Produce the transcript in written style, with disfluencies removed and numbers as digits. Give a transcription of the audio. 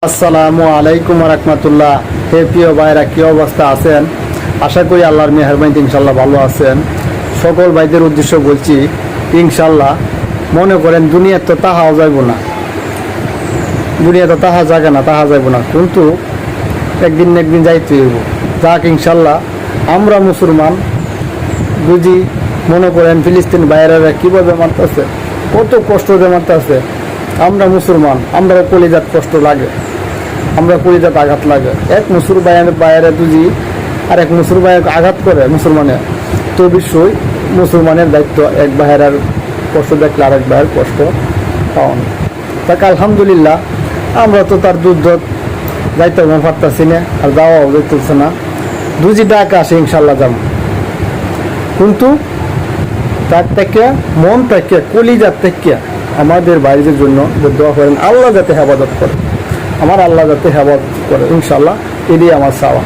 আসসালামু আলাইকুম রাহমাতুল্লাহ। হে প্রিয় ভাইরা, কি অবস্থা আছেন? আশা করি আল্লাহর মেহেরবানিতে ইনশাল্লাহ ভালো আছেন। সকল ভাইদের উদ্দেশ্য বলছি, ইনশাল্লাহ মনে করেন দুনিয়া তো তাহাও যাইব না, দুনিয়া তো তাহা জাগে না, তাহা যাইব না, কিন্তু একদিন না একদিন যাইতে হইব। যাক ইনশাল্লাহ আমরা মুসলমান বুঝি। মনে করেন ফিলিস্তিন বাইরেরা কীভাবে মারতেছে, কত কষ্ট দিয়ে মারতেছে। আমরা মুসলমান, আমরা কলিজাত কষ্ট লাগে, আমরা কলিজাত আঘাত লাগে। এক মুসলমান বাইরে বুঝি আর এক মুসলমান আঘাত করে মুসলমানের, তো বিষয় মুসলমানের দায়িত্ব এক ভাইয়ের কষ্ট দেখলে আরেক ভাইয়ের কষ্ট পাওয়া। তাকে আলহামদুলিল্লাহ আমরা তো তার দুধ যাইতে পারতেছি না, আর যাওয়াও যেতেছে না। দুজি ডাক আসে ইনশাল্লাহ যাব, কিন্তু তার থেকে মন থেকে কলিজার থেকে আমাদের বাইরের জন্য দোয়া করেন, আল্লাহ যাতে হেফাজত করে, আমার আল্লাহ যাতে হেফাজত করে ইনশাল্লাহ, এটাই আমার চাওয়া।